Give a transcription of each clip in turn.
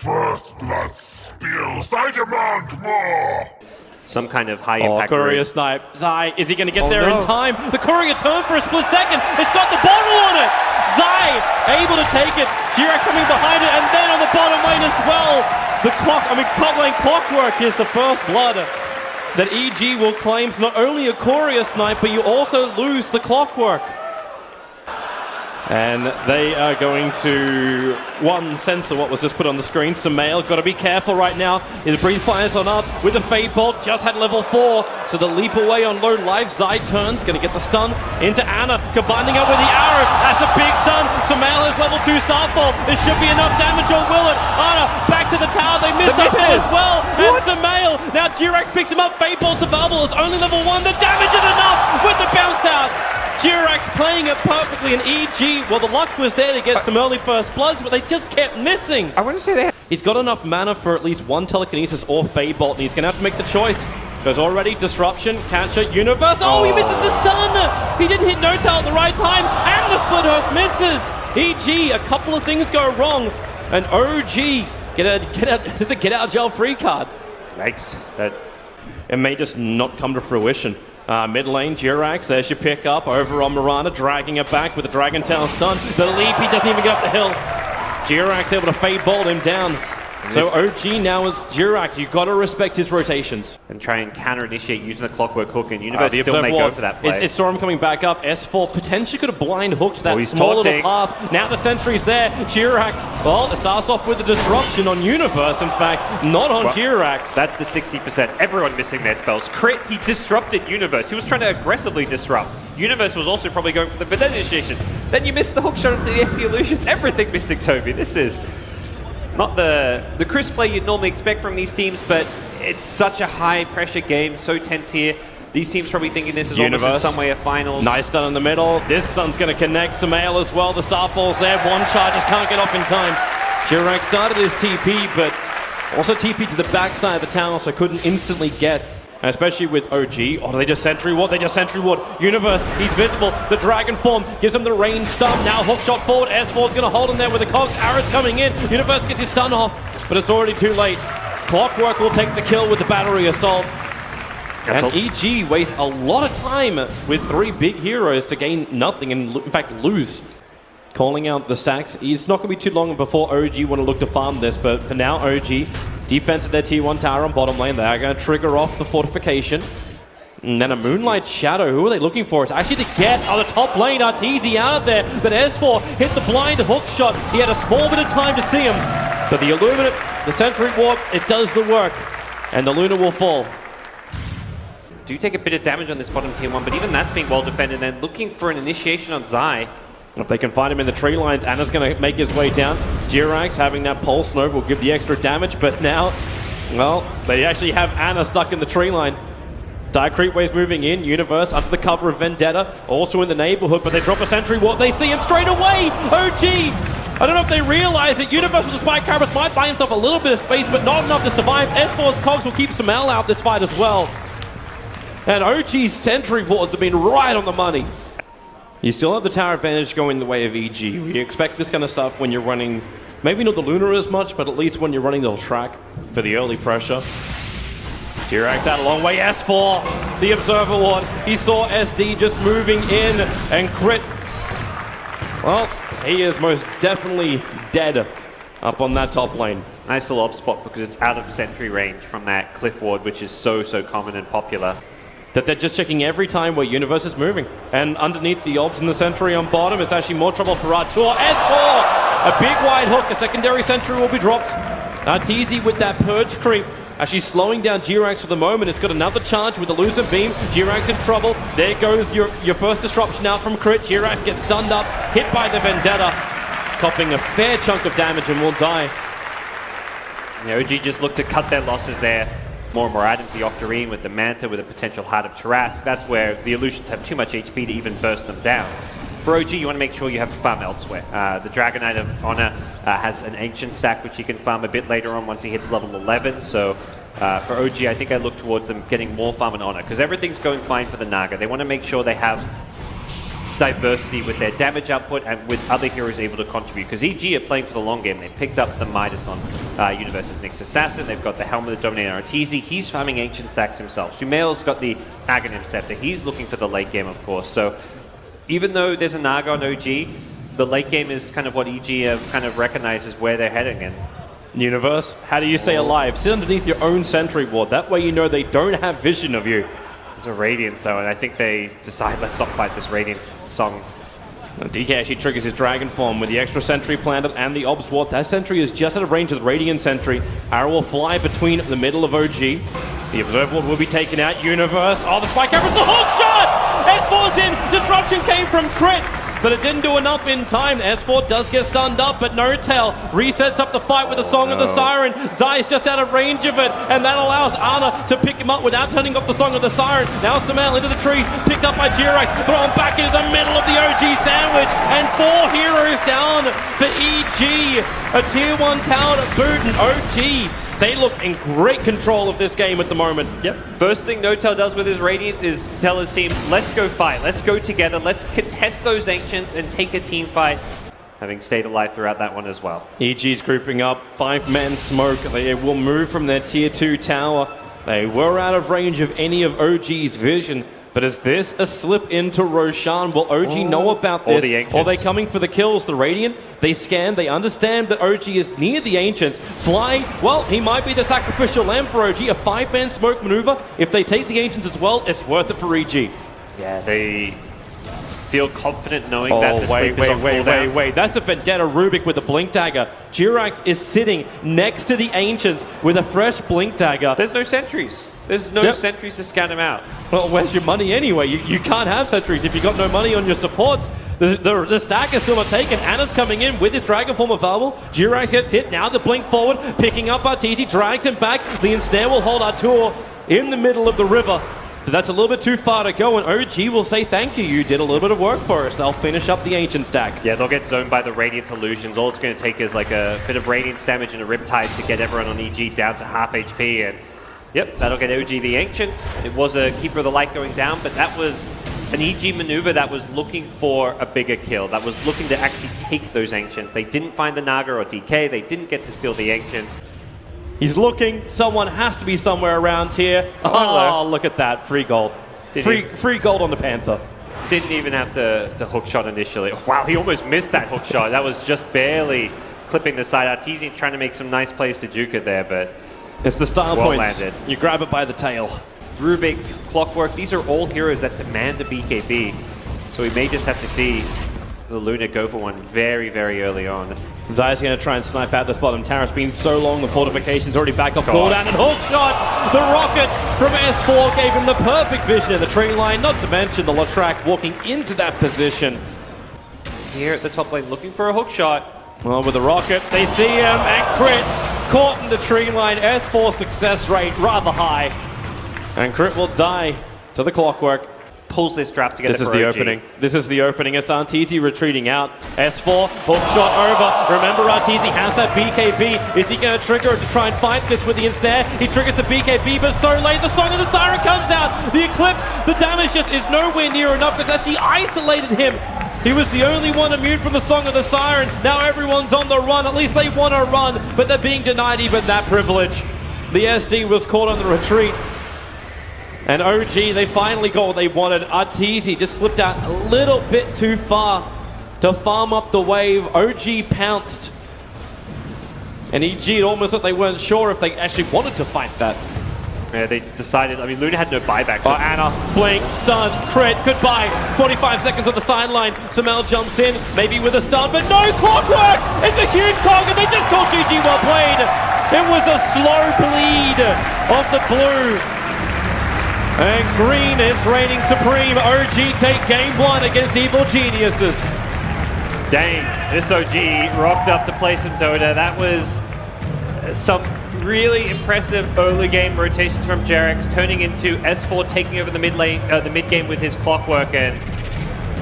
First blood spills. I demand more. Some kind of high impact. Courier snipe. Zai, is he going to get there in time? The Courier turned for a split second. It's got the bottle on it. Zai able to take it. jerAx coming behind it, and then on the bottom lane as well. Top lane clockwork is the first blood that EG will claim. So not only a Courier snipe, but you also lose the clockwork. And they are going to, censor what was just put on the screen. SumaiL, got to be careful right now. His breathe fires on up with a Fade Bolt, just had level 4. So the leap away on low life. Zai turns, going to get the stun into Ana, combining up with the arrow. That's a big stun. SumaiL has level 2 Starfall. There should be enough damage, or will it? Ana, back to the tower. They missed up there as well. And SumaiL, now jerAx picks him up. Fade Bolt's available. It's only level 1. The damage is enough with the bounce out. jerAx playing it perfectly, and EG, well, the luck was there to get some early first bloods, but they just kept missing. I want to say they He's got enough mana for at least one telekinesis or Fade Bolt, and he's going to have to make the choice. There's already Disruption, Catcher, Universe. Oh, he misses the stun! He didn't hit No-Tail at the right time, and the Split Earth misses! EG, a couple of things go wrong, and OG, it's a get-out jail free card. Yikes. It may just not come to fruition. Mid lane, jerAx, there's your pick up over on Mirana, dragging it back with a Dragon Tail stun. The leap, he doesn't even get up the hill. jerAx able to Fade Bolt him down. So OG now is jerAx. You've got to respect his rotations. And try and counter-initiate using the Clockwork Hook, and Universe still may go for that play. It saw him coming back up. S4 potentially could have blind hooked that small little path. Now the sentry's there. jerAx, well, it starts off with a disruption on Universe, in fact, not on jerAx. That's the 60%. Everyone missing their spells. Crit, he disrupted Universe. He was trying to aggressively disrupt. Universe was also probably going for the Vendetta initiation. Then you missed the hook shot into the ST Illusions. Everything missing, Toby. This is not the crisp play you'd normally expect from these teams, but it's such a high-pressure game, so tense here. These teams probably thinking this is almost in some way a finals. Nice stun in the middle. This stun's going to connect SumaiL as well. The Starfall's there. One charge just can't get off in time. jerAx started his TP, but also TP to the backside of the tower, so couldn't instantly get. And especially with OG. Oh, they just Sentry Ward. They just Sentry Ward. Universe, he's visible. The Dragon form gives him the range stun. Now hook shot forward. S4's going to hold him there with the cogs. Arrows coming in. Universe gets his stun off, but it's already too late. Clockwork will take the kill with the battery assault. And EG wastes a lot of time with 3 big heroes to gain nothing and, in fact, lose. Calling out the stacks. It's not going to be too long before OG want to look to farm this, but for now, OG, defense of their T1 tower on bottom lane. They are going to trigger off the fortification. And then a Moonlight Shadow. Who are they looking for? It's actually to get on the top lane, Arteezy out of there. But S4 hit the blind hook shot. He had a small bit of time to see him. But the Illuminate, the Sentry Warp, it does the work. And the Luna will fall. Do take a bit of damage on this bottom tier 1, but even that's being well defended. And then looking for an initiation on Zai. If they can find him in the tree lines, Ana's going to make his way down. jerAx having that Pulse Nova will give the extra damage, but now, well, they actually have Ana stuck in the tree line. Dire Creep Waves moving in, Universe under the cover of Vendetta, also in the neighborhood, but they drop a Sentry Ward. They see him straight away! OG! I don't know if they realize it. Universe with the Spike Carapace might buy himself a little bit of space, but not enough to survive. S4's cogs will keep SumaiL out this fight as well. And OG's Sentry Wards have been right on the money. You still have the tower advantage going the way of EG. We expect this kind of stuff when you're running, maybe not the Lunar as much, but at least when you're running the track for the early pressure. jerAx out a long way. S4, the Observer Ward. He saw SD just moving in and crit. Well, he is most definitely dead up on that top lane. Nice little op spot because it's out of sentry range from that Cliff Ward, which is so common and popular. That they're just checking every time where Universe is moving. And underneath the Obs and the Sentry on bottom, it's actually more trouble for Artur. S4! A big wide hook, a secondary Sentry will be dropped. Arteezy with that Purge creep. Actually slowing down jerAx for the moment. It's got another charge with the Loser Beam. jerAx in trouble. There goes your first disruption out from crit. jerAx gets stunned up, hit by the Vendetta. Copping a fair chunk of damage and will die. Yeah, OG just looked to cut their losses there. More and more items, the Octarine with the Manta with a potential Heart of Terras. That's where the Illusions have too much HP to even burst them down. For OG, you want to make sure you have to farm elsewhere. The Dragon Knight of Honor has an Ancient stack which he can farm a bit later on once he hits level 11. So for OG, I think I look towards them getting more farm and Honor because everything's going fine for the Naga. They want to make sure they have diversity with their damage output and with other heroes able to contribute. Because EG are playing for the long game. They picked up the Midas on Universe's Nyx Assassin. They've got the Helmet of Dominator Arteezy. He's farming Ancient Stacks himself. SumaiL's got the Aghanim Scepter. He's looking for the late game, of course. So even though there's a Naga on OG, the late game is kind of what EG have kind of recognized as where they're heading in. Universe, how do you stay alive? Sit underneath your own sentry ward. That way you know they don't have vision of you. There's a Radiance though, and I think they decide, let's not fight this Radiance song. DK actually triggers his Dragon Form with the extra sentry planted and the Obs Ward. That sentry is just out of range of the Radiant sentry. Arrow will fly between the middle of OG. The Observer Ward will be taken out. Universe, oh, the spike covers the hook shot! S4's in! Disruption came from Crit, but it didn't do enough in time. S4 does get stunned up, but NoTel resets up the fight with the Song of the Siren. Zai's just out of range of it, and that allows Ana to pick him up without turning off the Song of the Siren. Now SumaiL into the trees, picked up by jerAx, thrown back into the middle of the OG sandwich, and 4 heroes down for EG. A tier 1 tower to boot, and OG, they look in great control of this game at the moment. Yep. First thing NoTel does with his Radiance is tell his team, let's go fight, let's go together, let's contest those Ancients and take a team fight, having stayed alive throughout that one as well. EG's grouping up, 5-man smoke. They will move from their tier 2 tower. They were out of range of any of OG's vision. But is this a slip into Roshan? Will OG know about this? Or are they coming for the kills? The Radiant, they scan, they understand that OG is near the Ancients. Fly, well, he might be the sacrificial lamb for OG. A 5-man smoke maneuver. If they take the Ancients as well, it's worth it for EG. Yeah, they feel confident knowing that the sleep is on cooldown. Wait. That's a Vendetta Rubik with a Blink Dagger. jerAx is sitting next to the Ancients with a fresh Blink Dagger. There's no sentries. There's no sentries to scan him out. Well, where's your money anyway? You can't have sentries if you got no money on your supports. The stack is still not taken. Ana's coming in with his Dragon Form available. jerAx gets hit. Now the blink forward, picking up Arteezy, drags him back. The ensnare will hold Artur in the middle of the river. But that's a little bit too far to go, and OG will say thank you. You did a little bit of work for us. They'll finish up the Ancient stack. Yeah, they'll get zoned by the Radiant Illusions. All it's going to take is like a bit of Radiance damage and a Riptide to get everyone on EG down to half HP. And yep, that'll get OG the Ancients. It was a Keeper of the Light going down, but that was an EG maneuver that was looking for a bigger kill, that was looking to actually take those Ancients. They didn't find the Naga or DK. They didn't get to steal the Ancients. He's looking. Someone has to be somewhere around here. Oh, look at that. Free gold. Free gold on the Panther. Didn't even have to hook shot initially. Wow, he almost missed that hook shot. That was just barely clipping the side. Arteezy trying to make some nice plays to juke it there, but it's the style points. Landed. You grab it by the tail. Rubik, Clockwork, these are all heroes that demand a BKB. So we may just have to see the Luna go for one very, very early on. Zai's going to try and snipe out this bottom tower. It's been so long, the fortification's already back off cooldown, and hook shot! The rocket from S4 gave him the perfect vision in the tree line, not to mention the Latrak walking into that position. Here at the top lane, looking for a hook shot. Well, with the rocket, they see him, and Crit caught in the tree line. S4 success rate rather high. And Crit will die to the Clockwork. Pulls this draft together. This is the opening. This is the opening. It's Arteezy retreating out. S4, hook shot over. Remember, Arteezy has that BKB. Is he going to trigger it to try and fight this with the ensnare? He triggers the BKB, but so late. The Song of the Siren comes out. The Eclipse, the damage just is nowhere near enough because actually isolated him. He was the only one immune from the Song of the Siren. Now everyone's on the run. At least they want to run, but they're being denied even that privilege. The SD was caught on the retreat. And OG, they finally got what they wanted. Arteezy just slipped out a little bit too far to farm up the wave. OG pounced. And EG, it almost looked they weren't sure if they actually wanted to fight that. Yeah, they decided, I mean, Luna had no buyback. Oh, Ana, blink, stun, Crit, goodbye. 45 seconds on the sideline. SumaiL jumps in, maybe with a stun, but no Clockwork! It's a huge cog, and they just called GG well played. It was a slow bleed of the blue. And green is reigning supreme. OG take game 1 against Evil Geniuses. Dang, this OG rocked up to play some Dota. That was some really impressive early game rotations from jerAx, turning into S4 taking over the mid game with his Clockwork, and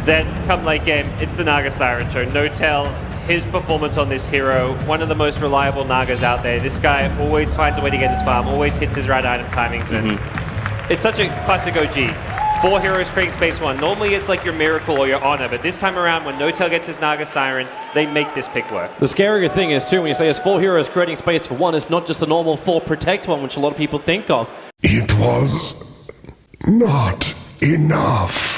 then come late game, it's the Naga Siren show. NoTel, his performance on this hero, one of the most reliable Nagas out there. This guy always finds a way to get his farm, always hits his right item timings, and it's such a classic OG. 4 heroes creating space 1. Normally it's like your Miracle or your Honor, but this time around when No-Tail gets his Naga Siren, they make this pick work. The scarier thing is too, when you say it's 4 heroes creating space for 1, it's not just the normal 4 protect one, which a lot of people think of. It was not enough.